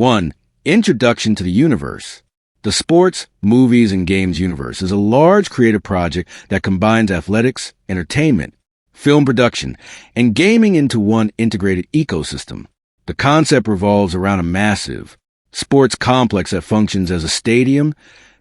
1. Introduction to the universe. The sports, movies, and games universe is a large creative project that combines athletics, entertainment, film production, and gaming into one integrated ecosystem. The concept revolves around a massive sports complex that functions as a stadium,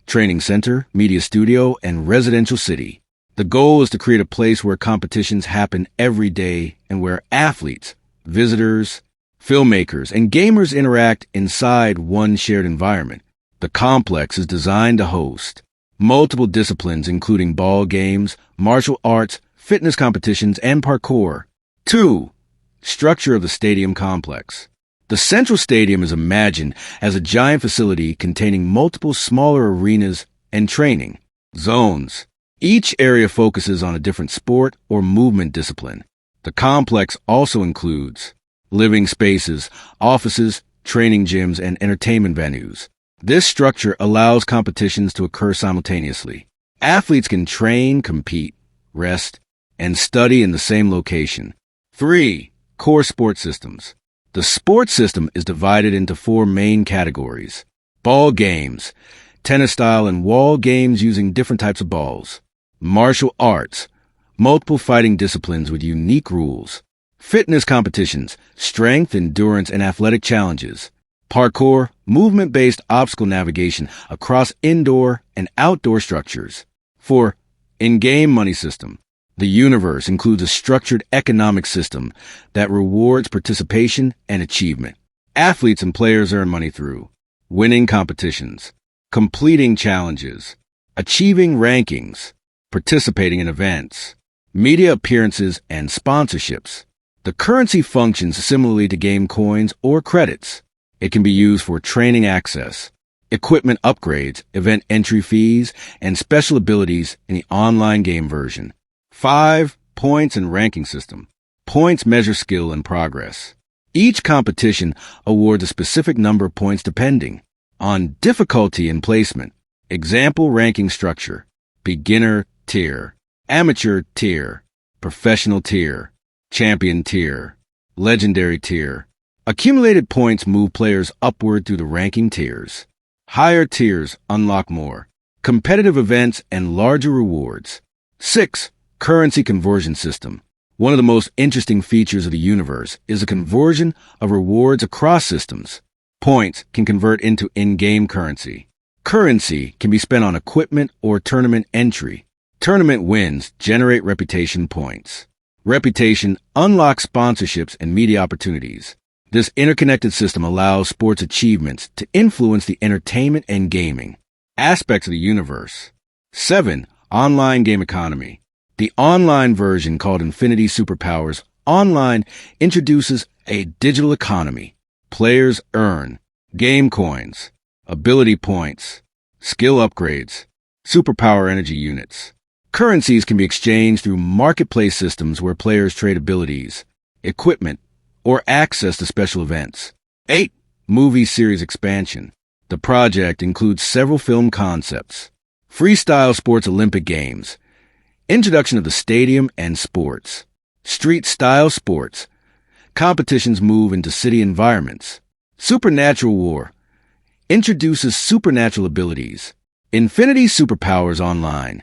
training center, media studio, and residential city. The goal is to create a place where competitions happen every day and where athletes, visitors, filmmakers, and gamers interact inside one shared environment. The complex is designed to host multiple disciplines including ball games, martial arts, fitness competitions, and parkour. 2. Structure of the stadium complex. The central stadium is imagined as a giant facility containing multiple smaller arenas and training zones. Each area focuses on a different sport or movement discipline. The complex also includes living spaces, offices, training gyms, and entertainment venues. This structure allows competitions to occur simultaneously. Athletes can train, compete, rest, and study in the same location. 3. Core sports systems. The sports system is divided into 4 main categories: ball games, tennis style and wall games using different types of balls; martial arts, multiple fighting disciplines with unique rules; fitness competitions, strength, endurance, and athletic challenges; parkour, movement-based obstacle navigation across indoor and outdoor structures. 4. In-game money system. The universe includes a structured economic system that rewards participation and achievement. Athletes and players earn money through winning competitions, completing challenges, achieving rankings, participating in events, media appearances, and sponsorships. The currency functions similarly to game coins or credits. It can be used for training access, equipment upgrades, event entry fees, and special abilities in the online game version. 5. Points and ranking system. Points measure skill and progress. Each competition awards a specific number of points depending on difficulty and placement. Example ranking structure: beginner tier, amateur tier, professional tier, champion tier, legendary tier. Accumulated points move players upward through the ranking tiers. Higher tiers unlock more competitive events and larger rewards. 6. Currency conversion system. One of the most interesting features of the universe is the conversion of rewards across systems. Points can convert into in-game currency. Currency can be spent on equipment or tournament entry. Tournament wins generate reputation points. Reputation unlocks sponsorships and media opportunities. This interconnected system allows sports achievements to influence the entertainment and gaming aspects of the universe. 7. Online game economy. The online version, called Infinity Superpowers Online, introduces a digital economy. Players earn game coins, ability points, skill upgrades, superpower energy units. Currencies can be exchanged through marketplace systems where players trade abilities, equipment, or access to special events. 8. Movie series expansion. The project includes several film concepts: freestyle sports Olympic Games, introduction of the stadium and sports, street-style sports, competitions move into city environments, supernatural war, introduces supernatural abilities, Infinity Superpowers Online,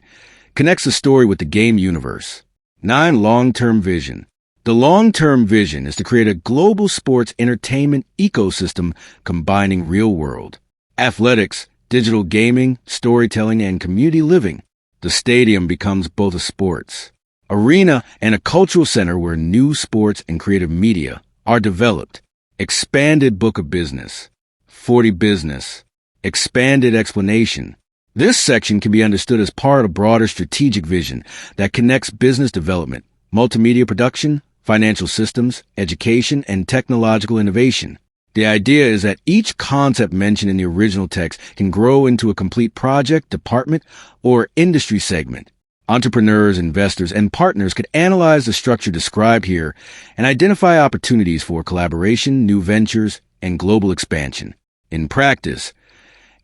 connects the story with the game universe. 9. Long-term vision. The long-term vision is to create a global sports entertainment ecosystem combining real-world athletics, digital gaming, storytelling, and community living. The stadium becomes both a sports arena and a cultural center where new sports and creative media are developed. Expanded book of business. 40 business. Expanded explanation. This section can be understood as part of a broader strategic vision that connects business development, multimedia production, financial systems, education, and technological innovation. The idea is that each concept mentioned in the original text can grow into a complete project, department, or industry segment. Entrepreneurs, investors, and partners could analyze the structure described here and identify opportunities for collaboration, new ventures, and global expansion. In practice,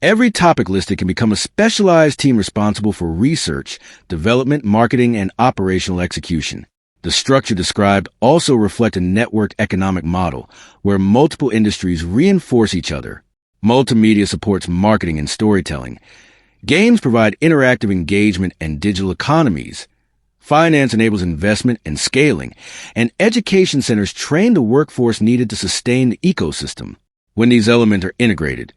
every topic listed can become a specialized team responsible for research, development, marketing, and operational execution. The structure described also reflects a networked economic model where multiple industries reinforce each other. Multimedia supports marketing and storytelling. Games provide interactive engagement and digital economies. Finance enables investment and scaling. And education centers train the workforce needed to sustain the ecosystem. When these elements are integrated,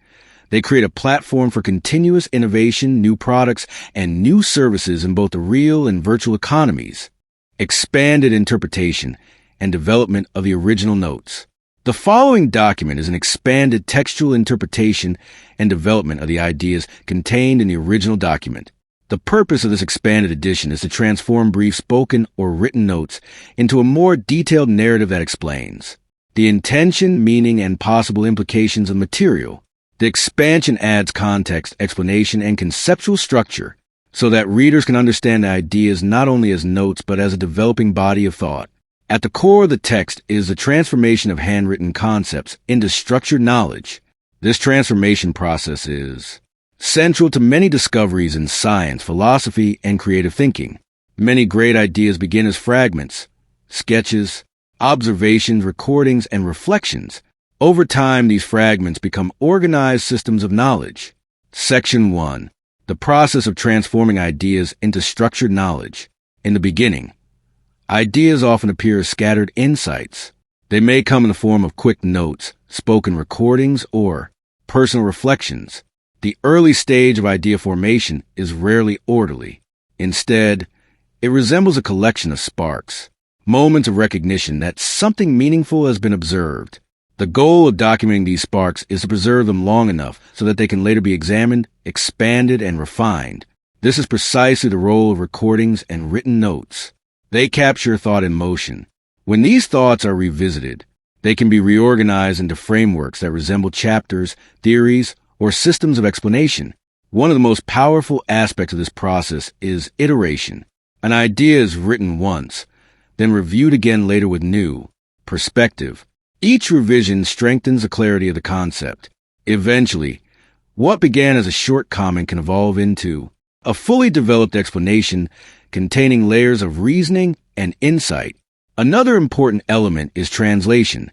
they create a platform for continuous innovation, new products, and new services in both the real and virtual economies. Expanded interpretation and development of the original notes. The following document is an expanded textual interpretation and development of the ideas contained in the original document. The purpose of this expanded edition is to transform brief spoken or written notes into a more detailed narrative that explains the intention, meaning, and possible implications of material. The expansion adds context, explanation, and conceptual structure so that readers can understand the ideas not only as notes but as a developing body of thought. At the core of the text is the transformation of handwritten concepts into structured knowledge. This transformation process is central to many discoveries in science, philosophy, and creative thinking. Many great ideas begin as fragments, sketches, observations, recordings, and reflections. Over time, these fragments become organized systems of knowledge. Section 1. The process of transforming ideas into structured knowledge. In the beginning, ideas often appear as scattered insights. They may come in the form of quick notes, spoken recordings, or personal reflections. The early stage of idea formation is rarely orderly. Instead, it resembles a collection of sparks, moments of recognition that something meaningful has been observed. The goal of documenting these sparks is to preserve them long enough so that they can later be examined, expanded, and refined. This is precisely the role of recordings and written notes. They capture thought in motion. When these thoughts are revisited, they can be reorganized into frameworks that resemble chapters, theories, or systems of explanation. One of the most powerful aspects of this process is iteration. An idea is written once, then reviewed again later with new perspective. Each revision strengthens the clarity of the concept. Eventually, what began as a short comment can evolve into a fully developed explanation containing layers of reasoning and insight. Another important element is translation.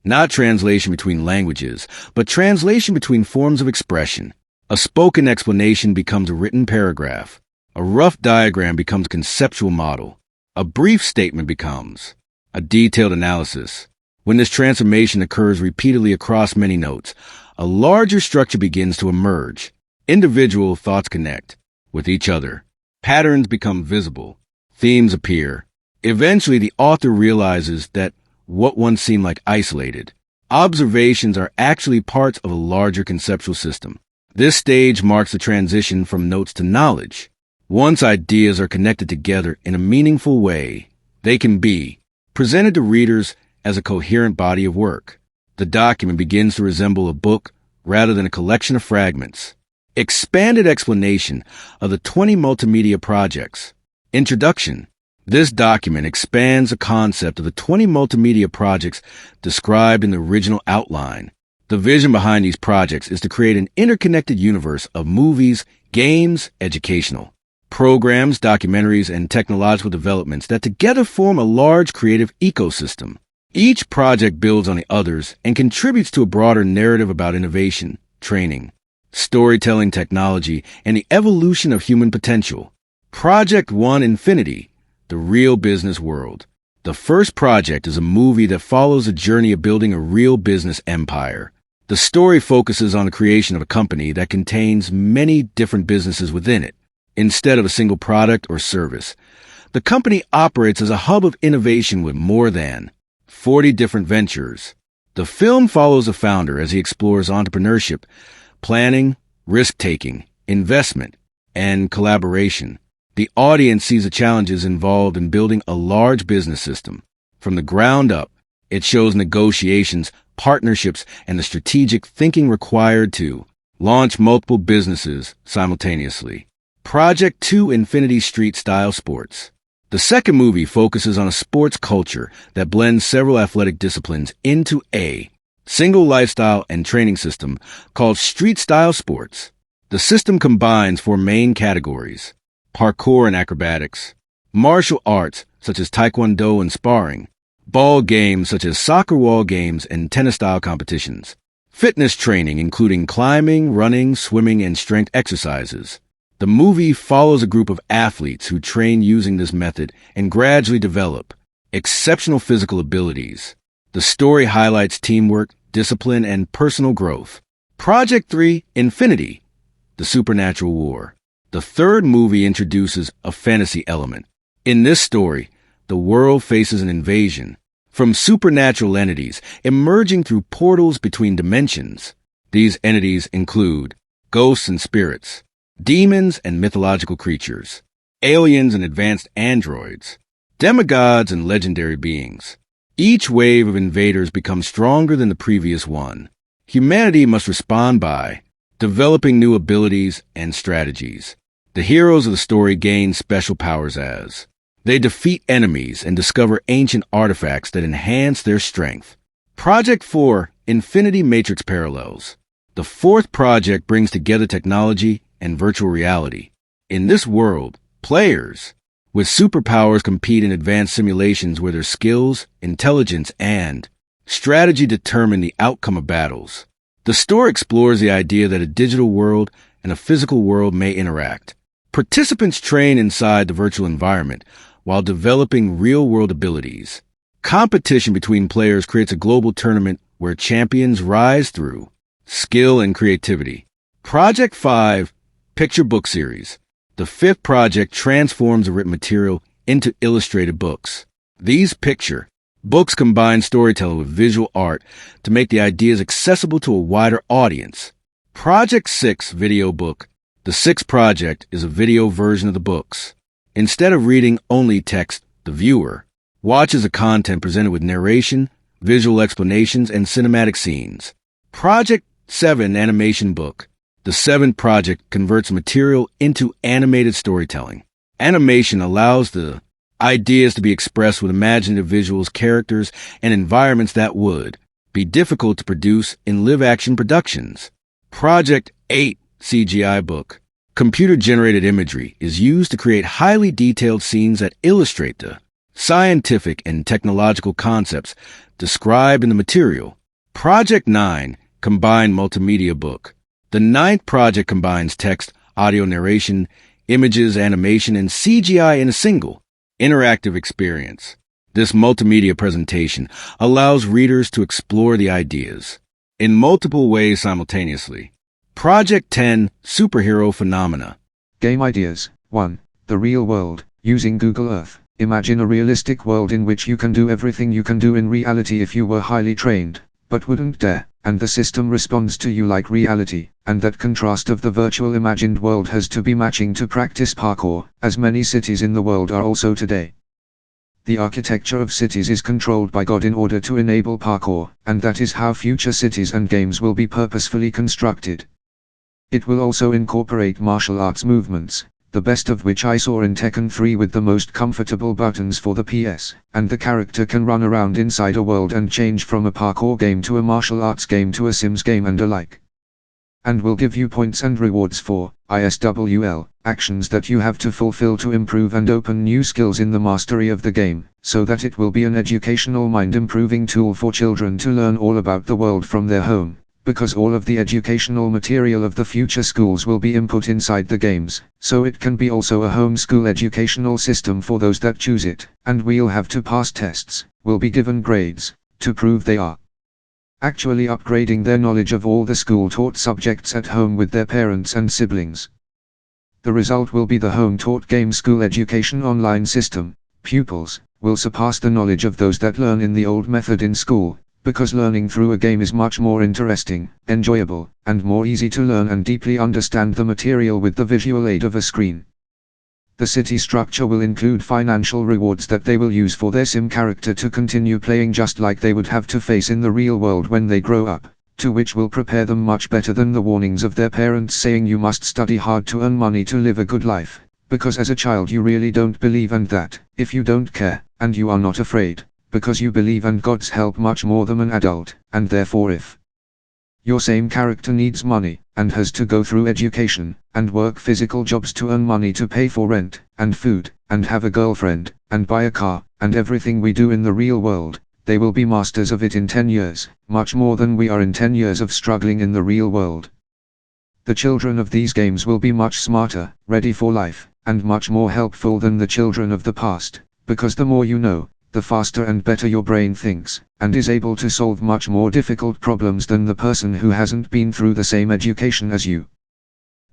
Not translation between languages, but translation between forms of expression. A spoken explanation becomes a written paragraph. A rough diagram becomes a conceptual model. A brief statement becomes a detailed analysis. When this transformation occurs repeatedly across many notes, a larger structure begins to emerge. Individual thoughts connect with each other. Patterns become visible. Themes appear. Eventually, the author realizes that what once seemed like isolated observations are actually parts of a larger conceptual system. This stage marks the transition from notes to knowledge. Once ideas are connected together in a meaningful way, they can be presented to readers as a coherent body of work. The document begins to resemble a book rather than a collection of fragments. Expanded explanation of the 20 multimedia projects. Introduction. This document expands the concept of the 20 multimedia projects described in the original outline. The vision behind these projects is to create an interconnected universe of movies, games, educational programs, documentaries, and technological developments that together form a large creative ecosystem. Each project builds on the others and contributes to a broader narrative about innovation, training, storytelling technology, and the evolution of human potential. Project 1: Infinity, the real business world. The first project is a movie that follows the journey of building a real business empire. The story focuses on the creation of a company that contains many different businesses within it. Instead of a single product or service, the company operates as a hub of innovation with more than 40 different ventures. The film follows the founder as he explores entrepreneurship, planning, risk-taking, investment, and collaboration. The audience sees the challenges involved in building a large business system. From the ground up, it shows negotiations, partnerships, and the strategic thinking required to launch multiple businesses simultaneously. Project 2: Infinity Street-Style Sports. The second movie focuses on a sports culture that blends several athletic disciplines into a single lifestyle and training system called street-style sports. The system combines 4 main categories: parkour and acrobatics, martial arts, such as taekwondo and sparring, ball games such as soccer wall games and tennis-style competitions, fitness training including climbing, running, swimming, and strength exercises. The movie follows a group of athletes who train using this method and gradually develop exceptional physical abilities. The story highlights teamwork, discipline, and personal growth. Project 3, Infinity, the Supernatural War. The third movie introduces a fantasy element. In this story, the world faces an invasion from supernatural entities emerging through portals between dimensions. These entities include ghosts and spirits, demons and mythological creatures, aliens and advanced androids, demigods and legendary beings. Each wave of invaders becomes stronger than the previous one. Humanity must respond by developing new abilities and strategies. The heroes of the story gain special powers as they defeat enemies and discover ancient artifacts that enhance their strength. Project 4, Infinity Matrix Parallels. The fourth project brings together technology and virtual reality. In this world, players with superpowers compete in advanced simulations where their skills, intelligence, and strategy determine the outcome of battles. The story explores the idea that a digital world and a physical world may interact. Participants train inside the virtual environment while developing real-world abilities. Competition between players creates a global tournament where champions rise through skill and creativity. Project 5, Picture Book Series. The fifth project transforms the written material into illustrated books. These picture books combine storytelling with visual art to make the ideas accessible to a wider audience. Project 6, Video Book. The sixth project is a video version of the books. Instead of reading only text, the viewer watches the content presented with narration, visual explanations, and cinematic scenes. Project 7, Animation Book. The seventh project converts material into animated storytelling. Animation allows the ideas to be expressed with imaginative visuals, characters, and environments that would be difficult to produce in live-action productions. Project 8, CGI Book. Computer-generated imagery is used to create highly detailed scenes that illustrate the scientific and technological concepts described in the material. Project 9, Combined Multimedia Book. The ninth project combines text, audio narration, images, animation, and CGI in a single, interactive experience. This multimedia presentation allows readers to explore the ideas in multiple ways simultaneously. Project 10, Superhero Phenomena. Game ideas. 1. The real world. Using Google Earth. Imagine a realistic world in which you can do everything you can do in reality if you were highly trained, but wouldn't dare, and the system responds to you like reality, and that contrast of the virtual imagined world has to be matching to practice parkour, as many cities in the world are also today. The architecture of cities is controlled by God in order to enable parkour, and that is how future cities and games will be purposefully constructed. It will also incorporate martial arts movements, the best of which I saw in Tekken 3 with the most comfortable buttons for the PS, and the character can run around inside a world and change from a parkour game to a martial arts game to a Sims game and alike. And will give you points and rewards for ISWL, actions that you have to fulfill to improve and open new skills in the mastery of the game, so that it will be an educational mind-improving tool for children to learn all about the world from their home. Because all of the educational material of the future schools will be input inside the games, so it can be also a homeschool educational system for those that choose it, and we'll have to pass tests, will be given grades, to prove they are actually upgrading their knowledge of all the school-taught subjects at home with their parents and siblings. The result will be the home-taught game school education online system. Pupils will surpass the knowledge of those that learn in the old method in school, because learning through a game is much more interesting, enjoyable, and more easy to learn and deeply understand the material with the visual aid of a screen. The city structure will include financial rewards that they will use for their sim character to continue playing just like they would have to face in the real world when they grow up, to which will prepare them much better than the warnings of their parents saying you must study hard to earn money to live a good life, because as a child you really don't believe, and that, if you don't care, and you are not afraid, because you believe and God's help much more than an adult, and therefore if your same character needs money, and has to go through education, and work physical jobs to earn money to pay for rent, and food, and have a girlfriend, and buy a car, and everything we do in the real world, they will be masters of it in 10 years, much more than we are in 10 years of struggling in the real world. The children of these games will be much smarter, ready for life, and much more helpful than the children of the past, because the more you know, the faster and better your brain thinks, and is able to solve much more difficult problems than the person who hasn't been through the same education as you.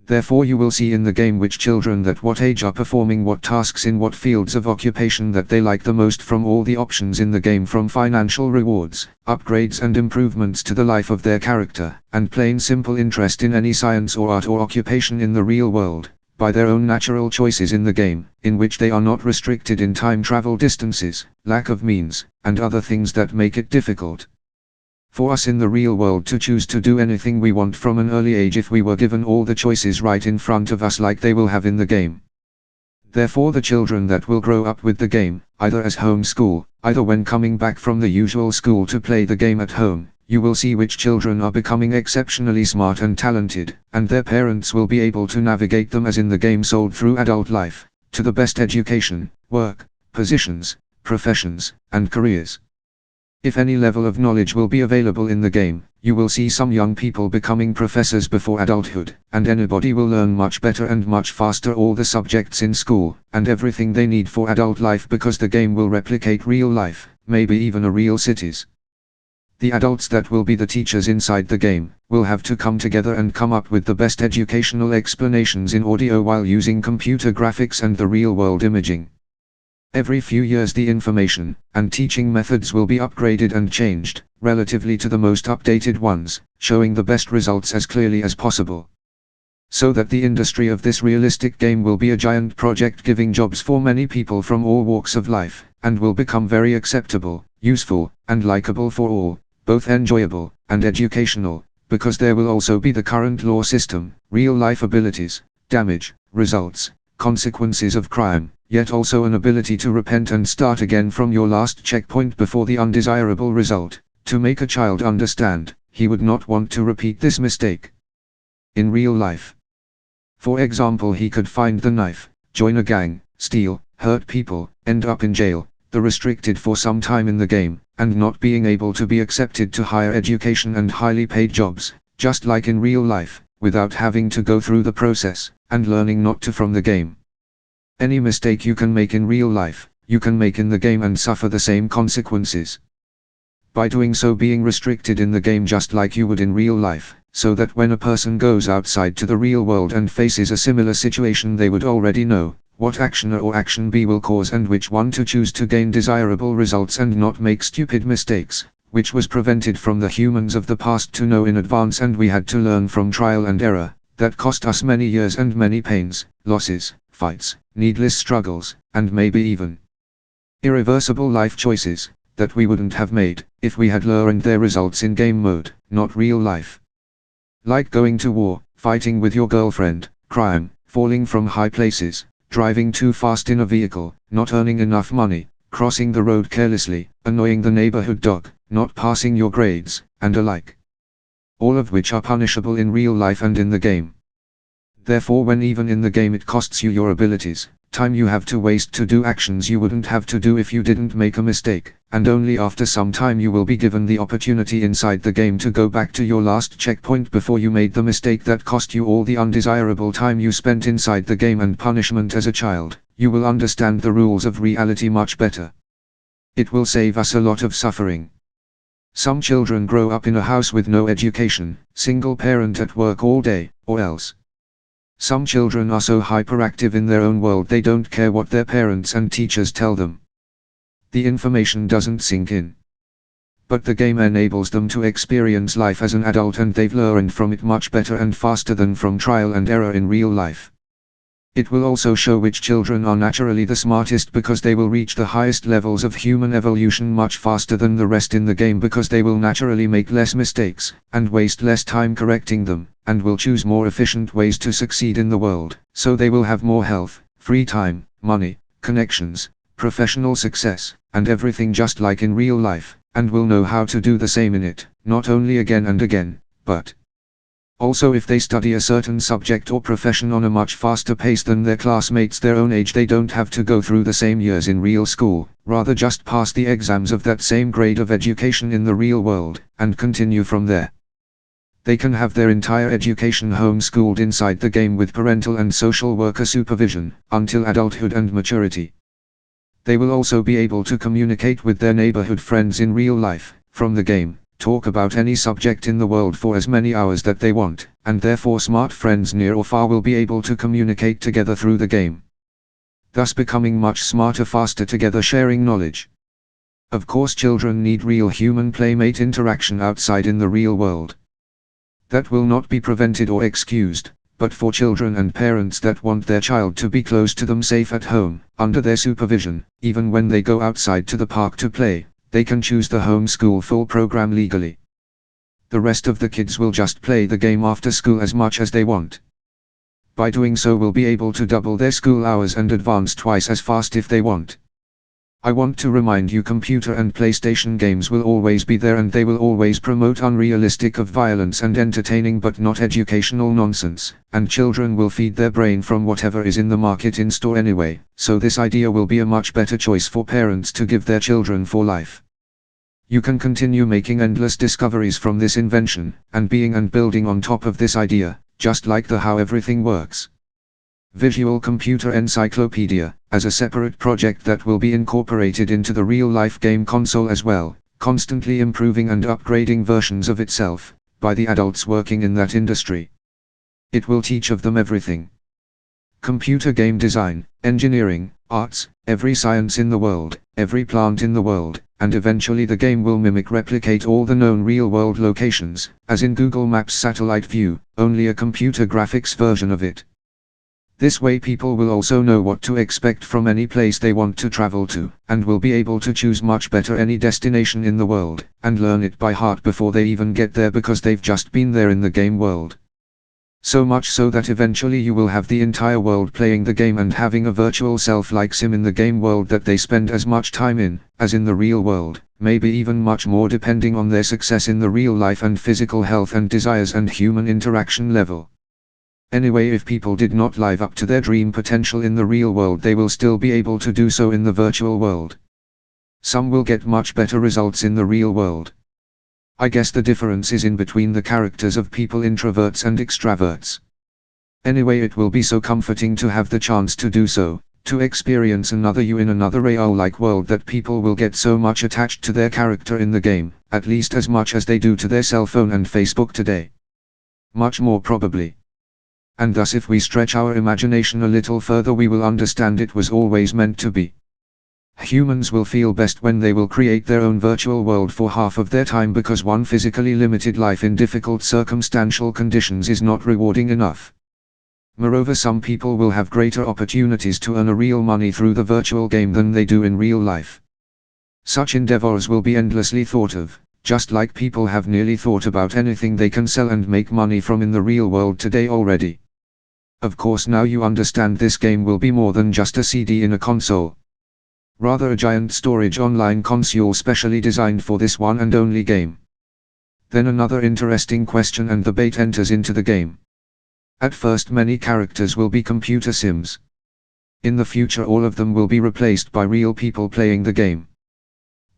Therefore you will see in the game which children at what age are performing what tasks in what fields of occupation that they like the most from all the options in the game, from financial rewards, upgrades and improvements to the life of their character, and plain simple interest in any science or art or occupation in the real world, by their own natural choices in the game, in which they are not restricted in time travel distances, lack of means, and other things that make it difficult for us in the real world to choose to do anything we want from an early age if we were given all the choices right in front of us like they will have in the game. Therefore the children that will grow up with the game, either as home school, either when coming back from the usual school to play the game at home, you will see which children are becoming exceptionally smart and talented, and their parents will be able to navigate them as in the game sold through adult life, to the best education, work, positions, professions, and careers. If any level of knowledge will be available in the game, you will see some young people becoming professors before adulthood, and anybody will learn much better and much faster all the subjects in school, and everything they need for adult life, because the game will replicate real life, maybe even a real cities. The adults that will be the teachers inside the game, will have to come together and come up with the best educational explanations in audio while using computer graphics and the real-world imaging. Every few years the information and teaching methods will be upgraded and changed, relatively to the most updated ones, showing the best results as clearly as possible. So that the industry of this realistic game will be a giant project giving jobs for many people from all walks of life, and will become very acceptable, useful, and likable for all, both enjoyable and educational, because there will also be the current law system, real-life abilities, damage, results, consequences of crime, yet also an ability to repent and start again from your last checkpoint before the undesirable result, to make a child understand, he would not want to repeat this mistake in real life. For example, he could find the knife, join a gang, steal, hurt people, end up in jail, the restricted for some time in the game, and not being able to be accepted to higher education and highly paid jobs, just like in real life, without having to go through the process, and learning not to from the game. Any mistake you can make in real life, you can make in the game and suffer the same consequences. By doing so being restricted in the game just like you would in real life, so that when a person goes outside to the real world and faces a similar situation they would already know what action A or action B will cause and which one to choose to gain desirable results and not make stupid mistakes, which was prevented from the humans of the past to know in advance, and we had to learn from trial and error, that cost us many years and many pains, losses, fights, needless struggles, and maybe even irreversible life choices, that we wouldn't have made, if we had learned their results in game mode, not real life. Like going to war, fighting with your girlfriend, crime, falling from high places, driving too fast in a vehicle, not earning enough money, crossing the road carelessly, annoying the neighborhood dog, not passing your grades, and alike. All of which are punishable in real life and in the game. Therefore when even in the game it costs you your abilities, time you have to waste to do actions you wouldn't have to do if you didn't make a mistake, and only after some time you will be given the opportunity inside the game to go back to your last checkpoint before you made the mistake that cost you all the undesirable time you spent inside the game and punishment as a child. You will understand the rules of reality much better. It will save us a lot of suffering. Some children grow up in a house with no education, single parent at work all day, or else. Some children are so hyperactive in their own world they don't care what their parents and teachers tell them. The information doesn't sink in. But the game enables them to experience life as an adult, and they've learned from it much better and faster than from trial and error in real life. It will also show which children are naturally the smartest, because they will reach the highest levels of human evolution much faster than the rest in the game, because they will naturally make less mistakes, and waste less time correcting them, and will choose more efficient ways to succeed in the world, so they will have more health, free time, money, connections, professional success, and everything just like in real life, and will know how to do the same in it, not only again and again, but Also, if they study a certain subject or profession on a much faster pace than their classmates their own age, they don't have to go through the same years in real school, rather just pass the exams of that same grade of education in the real world, and continue from there. They can have their entire education homeschooled inside the game with parental and social worker supervision, until adulthood and maturity. They will also be able to communicate with their neighborhood friends in real life, from the game, talk about any subject in the world for as many hours that they want, and therefore smart friends near or far will be able to communicate together through the game, thus becoming much smarter faster together, sharing knowledge. Of course, children need real human playmate interaction outside in the real world. That will not be prevented or excused, but for children and parents that want their child to be close to them, safe at home, under their supervision, even when they go outside to the park to play, they can choose the homeschool full program legally. The rest of the kids will just play the game after school as much as they want. By doing so, will be able to double their school hours and advance twice as fast if they want. I want to remind you, computer and PlayStation games will always be there, and they will always promote unrealistic of violence and entertaining but not educational nonsense, and children will feed their brain from whatever is in the market in store anyway, so this idea will be a much better choice for parents to give their children for life. You can continue making endless discoveries from this invention, and being and building on top of this idea, just like the How Everything Works Visual Computer Encyclopedia, as a separate project that will be incorporated into the real-life game console as well, constantly improving and upgrading versions of itself, by the adults working in that industry. It will teach of them everything. Computer game design, engineering, arts, every science in the world, every plant in the world, and eventually the game will replicate all the known real-world locations, as in Google Maps satellite view, only a computer graphics version of it. This way people will also know what to expect from any place they want to travel to, and will be able to choose much better any destination in the world, and learn it by heart before they even get there, because they've just been there in the game world. So much so that eventually you will have the entire world playing the game and having a virtual self like sim in the game world that they spend as much time in, as in the real world, maybe even much more depending on their success in the real life and physical health and desires and human interaction level. Anyway, if people did not live up to their dream potential in the real world, they will still be able to do so in the virtual world. Some will get much better results in the real world. I guess the difference is in between the characters of people, introverts and extraverts. Anyway, it will be so comforting to have the chance to do so, to experience another you in another real-like world, that people will get so much attached to their character in the game, at least as much as they do to their cell phone and Facebook today. Much more probably. And thus, if we stretch our imagination a little further, we will understand it was always meant to be. Humans will feel best when they will create their own virtual world for half of their time, because one physically limited life in difficult circumstantial conditions is not rewarding enough. Moreover, some people will have greater opportunities to earn a real money through the virtual game than they do in real life. Such endeavors will be endlessly thought of, just like people have nearly thought about anything they can sell and make money from in the real world today already. Of course, now you understand this game will be more than just a CD in a console. Rather a giant storage online console specially designed for this one and only game. Then another interesting question and debate enters into the game. At first, many characters will be computer sims. In the future, all of them will be replaced by real people playing the game.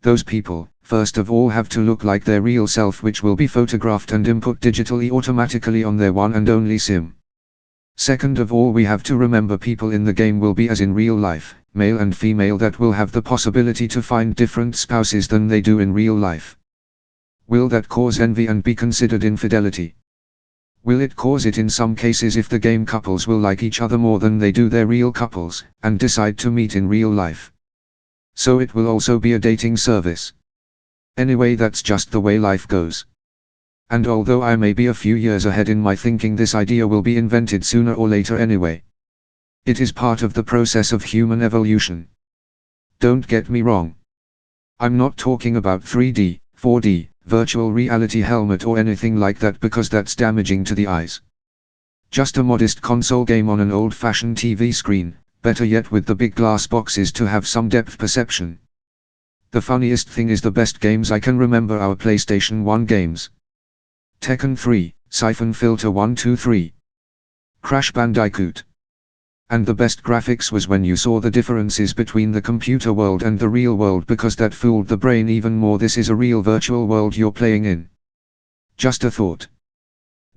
Those people, first of all, have to look like their real self, which will be photographed and input digitally automatically on their one and only sim. Second of all, we have to remember people in the game will be as in real life, male and female, that will have the possibility to find different spouses than they do in real life. Will that cause envy and be considered infidelity? Will it cause it in some cases if the game couples will like each other more than they do their real couples, and decide to meet in real life? So it will also be a dating service. Anyway, that's just the way life goes. And although I may be a few years ahead in my thinking, this idea will be invented sooner or later anyway. It is part of the process of human evolution. Don't get me wrong. I'm not talking about 3D, 4D, virtual reality helmet or anything like that, because that's damaging to the eyes. Just a modest console game on an old-fashioned TV screen, better yet with the big glass boxes to have some depth perception. The funniest thing is the best games I can remember are PlayStation 1 games. Tekken 3, Siphon Filter 123. Crash Bandicoot. And the best graphics was when you saw the differences between the computer world and the real world, because that fooled the brain even more. This is a real virtual world you're playing in. Just a thought.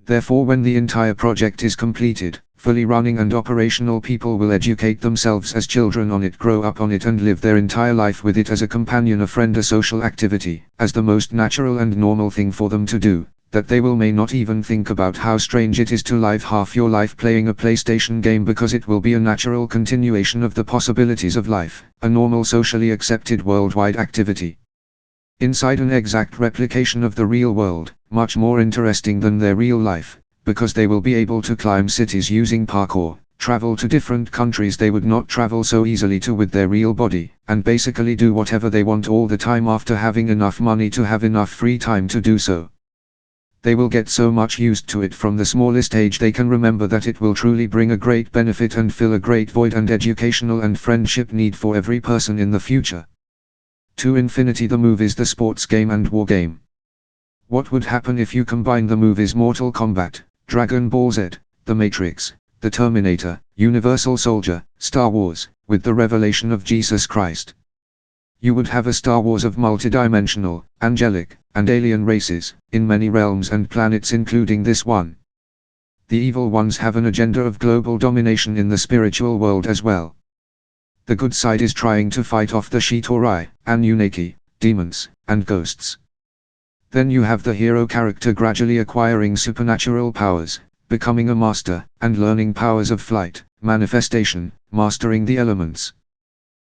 Therefore, when the entire project is completed, fully running and operational, people will educate themselves as children on it, grow up on it, and live their entire life with it as a companion, a friend, a social activity, as the most natural and normal thing for them to do, that they will may not even think about how strange it is to live half your life playing a PlayStation game, because it will be a natural continuation of the possibilities of life, a normal, socially accepted worldwide activity. Inside an exact replication of the real world, much more interesting than their real life, because they will be able to climb cities using parkour, travel to different countries they would not travel so easily to with their real body, and basically do whatever they want all the time after having enough money to have enough free time to do so. They will get so much used to it from the smallest age they can remember that it will truly bring a great benefit and fill a great void and educational and friendship need for every person in the future. To infinity, the movies, the sports game and war game. What would happen if you combine the movies Mortal Kombat, Dragon Ball Z, The Matrix, The Terminator, Universal Soldier, Star Wars, with the revelation of Jesus Christ? You would have a Star Wars of multidimensional, angelic, and alien races, in many realms and planets including this one. The evil ones have an agenda of global domination in the spiritual world as well. The good side is trying to fight off the Shitori, Anunnaki, demons, and ghosts. Then you have the hero character gradually acquiring supernatural powers, becoming a master, and learning powers of flight, manifestation, mastering the elements,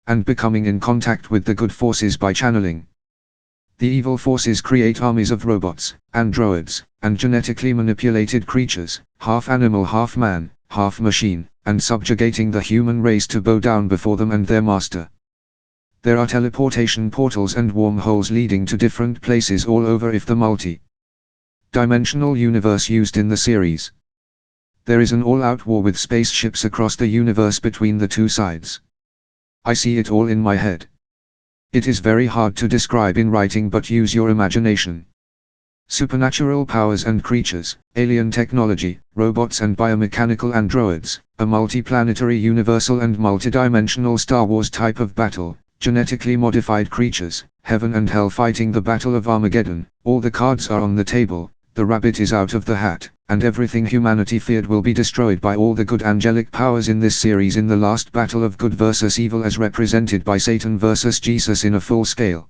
and becoming in contact with the good forces by channeling. The evil forces create armies of robots, androids, and genetically manipulated creatures, half animal, half man, half machine, and subjugating the human race to bow down before them and their master. There are teleportation portals and wormholes leading to different places all over if the multi-dimensional universe used in the series. There is an all-out war with spaceships across the universe between the two sides. I see it all in my head. It is very hard to describe in writing, but use your imagination. Supernatural powers and creatures, alien technology, robots and biomechanical androids, a multi-planetary universal and multidimensional Star Wars type of battle, genetically modified creatures, heaven and hell fighting the Battle of Armageddon. All the cards are on the table, the rabbit is out of the hat, and everything humanity feared will be destroyed by all the good angelic powers in this series in the last battle of good versus evil, as represented by Satan versus Jesus in a full scale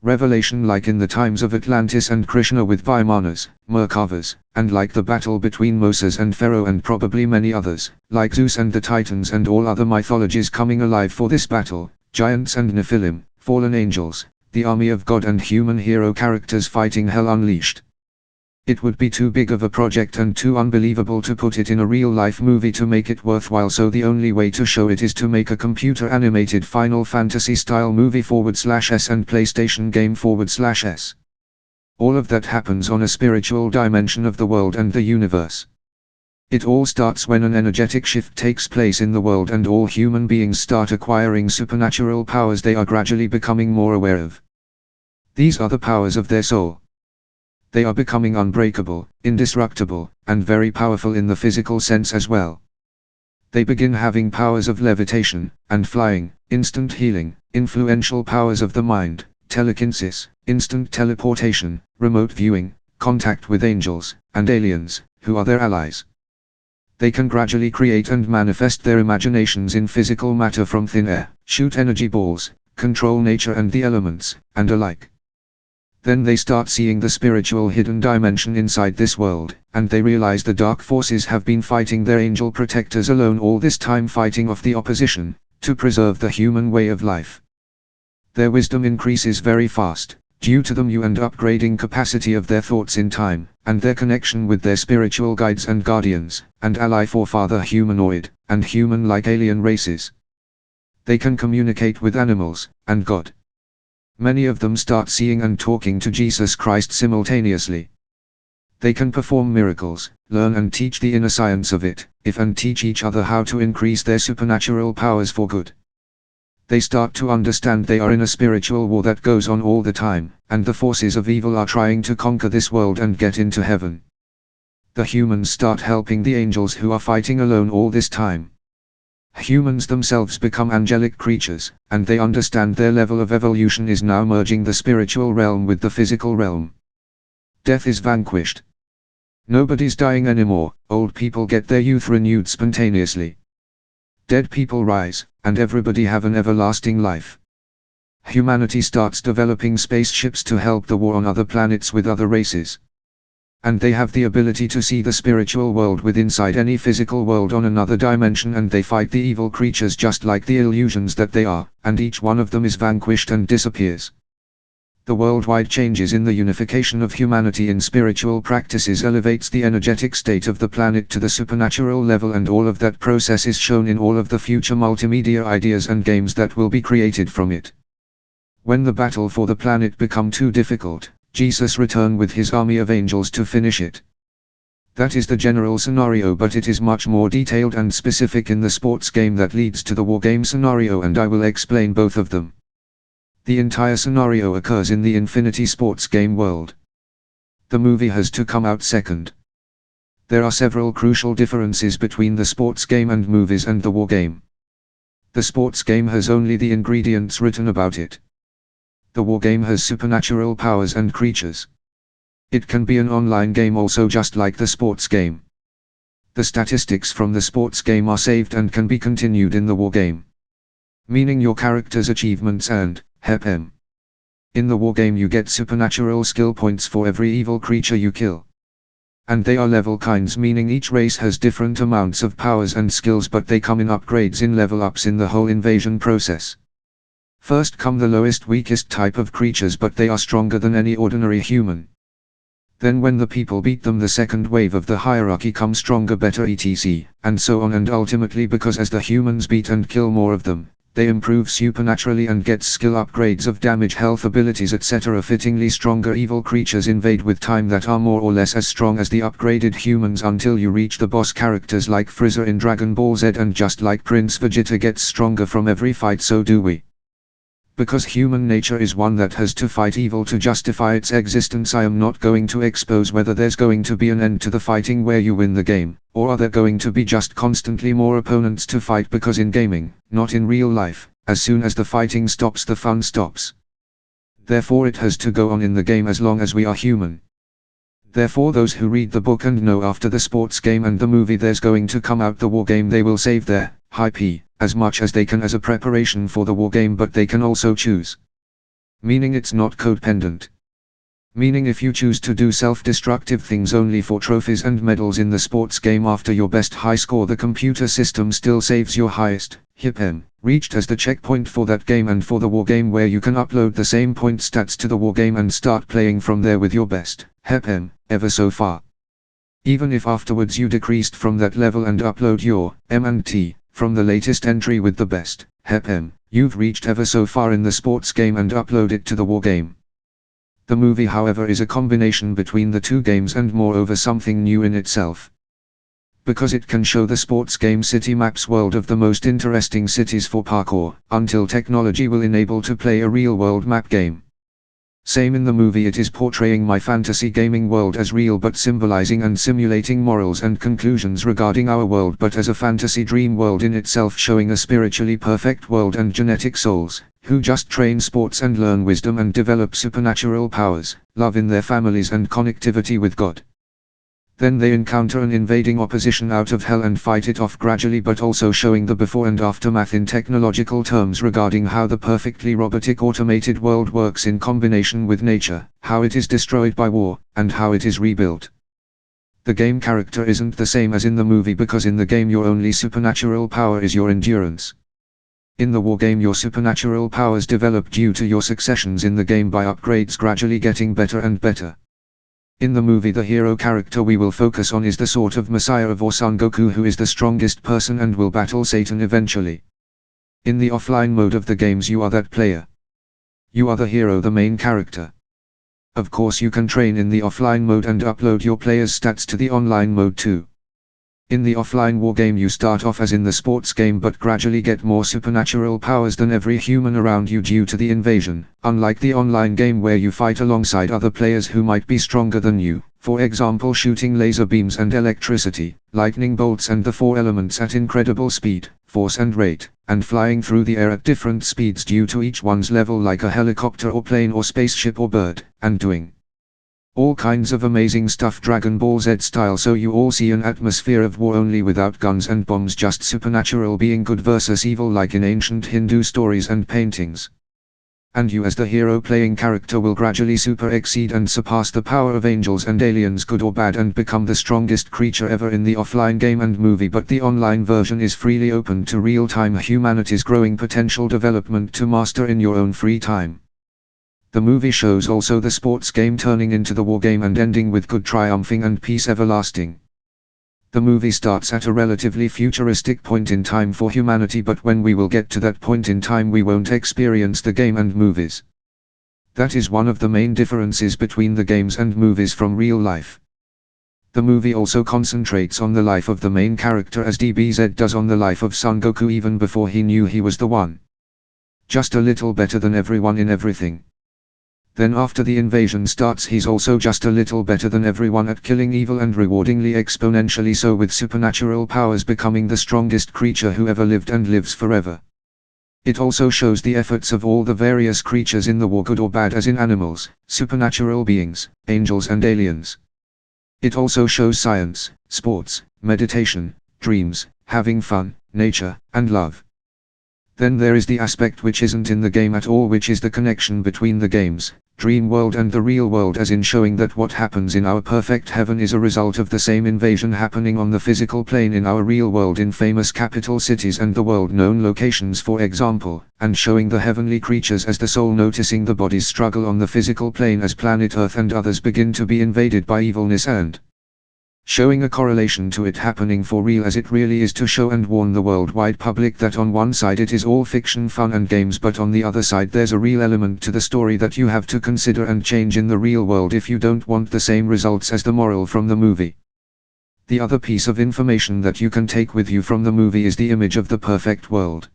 revelation, like in the times of Atlantis and Krishna with Vimanas, Merkavas, and like the battle between Moses and Pharaoh, and probably many others, like Zeus and the Titans and all other mythologies coming alive for this battle, giants and Nephilim, fallen angels, the army of God and human hero characters fighting hell unleashed. It would be too big of a project and too unbelievable to put it in a real-life movie to make it worthwhile, so the only way to show it is to make a computer-animated Final Fantasy-style movie /S and PlayStation game /S. All of that happens on a spiritual dimension of the world and the universe. It all starts when an energetic shift takes place in the world and all human beings start acquiring supernatural powers they are gradually becoming more aware of. These are the powers of their soul. They are becoming unbreakable, indestructible, and very powerful in the physical sense as well. They begin having powers of levitation, and flying, instant healing, influential powers of the mind, telekinesis, instant teleportation, remote viewing, contact with angels, and aliens, who are their allies. They can gradually create and manifest their imaginations in physical matter from thin air, shoot energy balls, control nature and the elements, and alike. Then they start seeing the spiritual hidden dimension inside this world, and they realize the dark forces have been fighting their angel protectors alone all this time, fighting off the opposition, to preserve the human way of life. Their wisdom increases very fast, due to the new and upgrading capacity of their thoughts in time, and their connection with their spiritual guides and guardians, and ally forefather humanoid, and human-like alien races. They can communicate with animals, and God. Many of them start seeing and talking to Jesus Christ simultaneously. They can perform miracles, learn and teach the inner science of it, and teach each other how to increase their supernatural powers for good. They start to understand they are in a spiritual war that goes on all the time, and the forces of evil are trying to conquer this world and get into heaven. The humans start helping the angels who are fighting alone all this time. Humans themselves become angelic creatures, and they understand their level of evolution is now merging the spiritual realm with the physical realm. Death is vanquished. Nobody's dying anymore, old people get their youth renewed spontaneously. Dead people rise, and everybody have an everlasting life. Humanity starts developing spaceships to help the war on other planets with other races. And they have the ability to see the spiritual world with inside any physical world on another dimension, and they fight the evil creatures just like the illusions that they are, and each one of them is vanquished and disappears. The worldwide changes in the unification of humanity in spiritual practices elevates the energetic state of the planet to the supernatural level, and all of that process is shown in all of the future multimedia ideas and games that will be created from it. When the battle for the planet become too difficult, Jesus return with his army of angels to finish it. That is the general scenario, but it is much more detailed and specific in the sports game that leads to the wargame scenario, and I will explain both of them. The entire scenario occurs in the Infinity sports game world. The movie has to come out second. There are several crucial differences between the sports game and movies and the wargame. The sports game has only the ingredients written about it. The wargame has supernatural powers and creatures. It can be an online game also, just like the sports game. The statistics from the sports game are saved and can be continued in the wargame. Meaning your character's achievements and HEPM. In the wargame you get supernatural skill points for every evil creature you kill. And they are level kinds, meaning each race has different amounts of powers and skills, but they come in upgrades in level ups in the whole invasion process. First come the lowest, weakest type of creatures, but they are stronger than any ordinary human. Then when the people beat them, the second wave of the hierarchy comes stronger, better, etc., and so on, and ultimately, because as the humans beat and kill more of them, they improve supernaturally and get skill upgrades of damage, health, abilities, etc. Fittingly, stronger evil creatures invade with time that are more or less as strong as the upgraded humans, until you reach the boss characters like Frieza in Dragon Ball Z, and just like Prince Vegeta gets stronger from every fight, so do we. Because human nature is one that has to fight evil to justify its existence. I am not going to expose whether there's going to be an end to the fighting where you win the game, or are there going to be just constantly more opponents to fight, because in gaming, not in real life, as soon as the fighting stops, the fun stops. Therefore it has to go on in the game as long as we are human. Therefore those who read the book and know after the sports game and the movie there's going to come out the war game, they will save their IP as much as they can as a preparation for the war game, but they can also choose. Meaning it's not codependent. Meaning if you choose to do self-destructive things only for trophies and medals in the sports game after your best high score, the computer system still saves your highest HIPM reached as the checkpoint for that game and for the war game, where you can upload the same point stats to the war game and start playing from there with your best HIPM ever so far. Even if afterwards you decreased from that level and upload your M&T from the latest entry with the best HEPM you've reached ever so far in the sports game and upload it to the war game. The movie, however, is a combination between the two games and moreover something new in itself. Because it can show the sports game city maps world of the most interesting cities for parkour, until technology will enable to play a real world map game. Same in the movie, it is portraying my fantasy gaming world as real, but symbolizing and simulating morals and conclusions regarding our world, but as a fantasy dream world in itself, showing a spiritually perfect world and genetic souls, who just train sports and learn wisdom and develop supernatural powers, love in their families and connectivity with God. Then they encounter an invading opposition out of hell and fight it off gradually, but also showing the before and aftermath in technological terms regarding how the perfectly robotic automated world works in combination with nature, how it is destroyed by war, and how it is rebuilt. The game character isn't the same as in the movie, because in the game your only supernatural power is your endurance. In the war game your supernatural powers develop due to your successions in the game by upgrades gradually getting better and better. In the movie the hero character we will focus on is the sort of messiah of our Son Goku, who is the strongest person and will battle Satan eventually. In the offline mode of the games you are that player. You are the hero, the main character. Of course you can train in the offline mode and upload your player's stats to the online mode too. In the offline war game you start off as in the sports game but gradually get more supernatural powers than every human around you due to the invasion, unlike the online game where you fight alongside other players who might be stronger than you, for example shooting laser beams and electricity, lightning bolts and the four elements at incredible speed, force and rate, and flying through the air at different speeds due to each one's level like a helicopter or plane or spaceship or bird, and doing all kinds of amazing stuff Dragon Ball Z style, so you all see an atmosphere of war only without guns and bombs, just supernatural being good versus evil like in ancient Hindu stories and paintings. And you as the hero playing character will gradually super exceed and surpass the power of angels and aliens good or bad and become the strongest creature ever in the offline game and movie, but the online version is freely open to real-time humanity's growing potential development to master in your own free time. The movie shows also the sports game turning into the war game and ending with good triumphing and peace everlasting. The movie starts at a relatively futuristic point in time for humanity, but when we will get to that point in time we won't experience the game and movies. That is one of the main differences between the games and movies from real life. The movie also concentrates on the life of the main character as DBZ does on the life of Son Goku even before he knew he was the one. Just a little better than everyone in everything. Then after the invasion starts he's also just a little better than everyone at killing evil and rewardingly exponentially so, with supernatural powers becoming the strongest creature who ever lived and lives forever. It also shows the efforts of all the various creatures in the war, good or bad, as in animals, supernatural beings, angels and aliens. It also shows science, sports, meditation, dreams, having fun, nature, and love. Then there is the aspect which isn't in the game at all, which is the connection between the games, dream world and the real world, as in showing that what happens in our perfect heaven is a result of the same invasion happening on the physical plane in our real world in famous capital cities and the world-known locations for example, and showing the heavenly creatures as the soul noticing the body's struggle on the physical plane as planet Earth and others begin to be invaded by evilness, and showing a correlation to it happening for real as it really is, to show and warn the worldwide public that on one side it is all fiction, fun and games, but on the other side there's a real element to the story that you have to consider and change in the real world if you don't want the same results as the moral from the movie. The other piece of information that you can take with you from the movie is the image of the perfect world.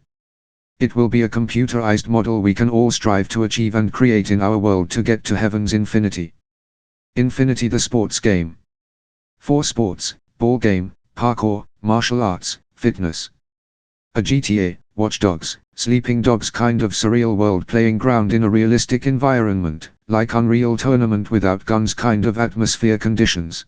It will be a computerized model we can all strive to achieve and create in our world to get to heaven's infinity. Infinity, the sports game. For sports, ball game, parkour, martial arts, fitness. A GTA, Watch Dogs, Sleeping Dogs kind of surreal world playing ground in a realistic environment, like Unreal Tournament without guns kind of atmosphere conditions.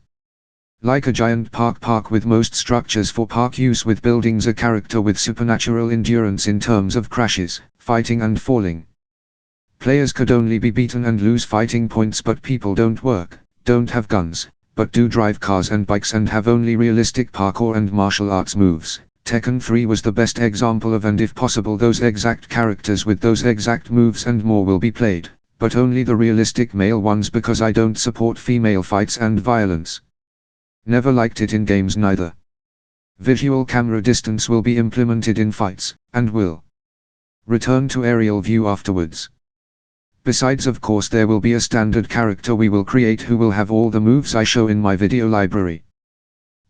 Like a giant park with most structures for park use with buildings, a character with supernatural endurance in terms of crashes, fighting and falling. Players could only be beaten and lose fighting points, but people don't work, don't have guns, but do drive cars and bikes and have only realistic parkour and martial arts moves. Tekken 3 was the best example of, and if possible those exact characters with those exact moves and more will be played, but only the realistic male ones because I don't support female fights and violence. Never liked it in games neither. Visual camera distance will be implemented in fights, and will return to aerial view afterwards. Besides, of course, there will be a standard character we will create who will have all the moves I show in my video library.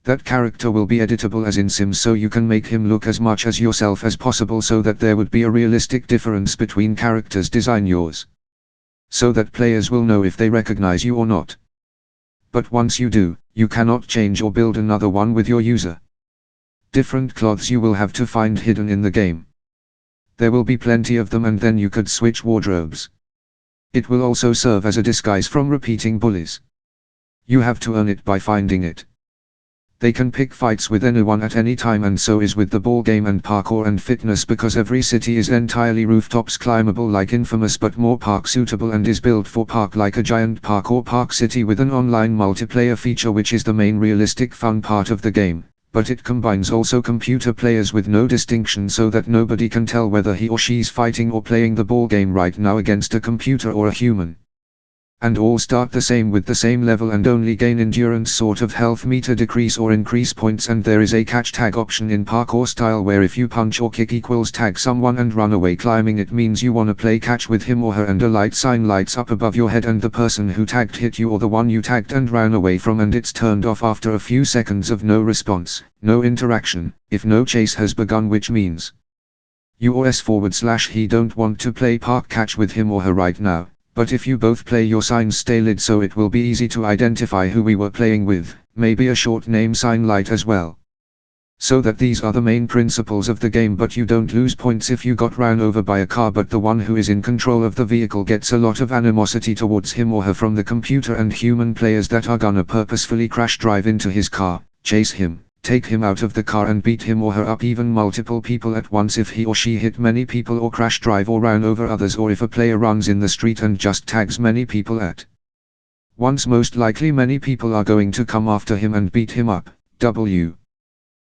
That character will be editable as in Sims, so you can make him look as much as yourself as possible so that there would be a realistic difference between characters design yours. So that players will know if they recognize you or not. But once you do, you cannot change or build another one with your user. Different clothes you will have to find hidden in the game. There will be plenty of them, and then you could switch wardrobes. It will also serve as a disguise from repeating bullies. You have to earn it by finding it. They can pick fights with anyone at any time, and so is with the ball game and parkour and fitness, because every city is entirely rooftops climbable like Infamous, but more park suitable and is built for park like a giant parkour park city with an online multiplayer feature which is the main realistic fun part of the game. But it combines also computer players with no distinction so that nobody can tell whether he or she's fighting or playing the ball game right now against a computer or a human. and all start the same with the same level and only gain endurance sort of health meter decrease or increase points, and there is a catch tag option in parkour style where if you punch or kick equals tag someone and run away climbing, it means you wanna play catch with him or her, and a light sign lights up above your head and the person who tagged hit you or the one you tagged and ran away from, and it's turned off after a few seconds of no response, no interaction, if no chase has begun, which means you or s/he don't want to play park catch with him or her right now. But if you both play, your signs stay lit so it will be easy to identify who we were playing with, maybe a short name sign light as well. So that these are the main principles of the game, but you don't lose points if you got ran over by a car, but the one who is in control of the vehicle gets a lot of animosity towards him or her from the computer and human players that are gonna purposefully crash drive into his car, chase him, take him out of the car and beat him or her up, even multiple people at once if he or she hit many people or crash drive or ran over others, or if a player runs in the street and just tags many people at once. Most likely many people are going to come after him and beat him up.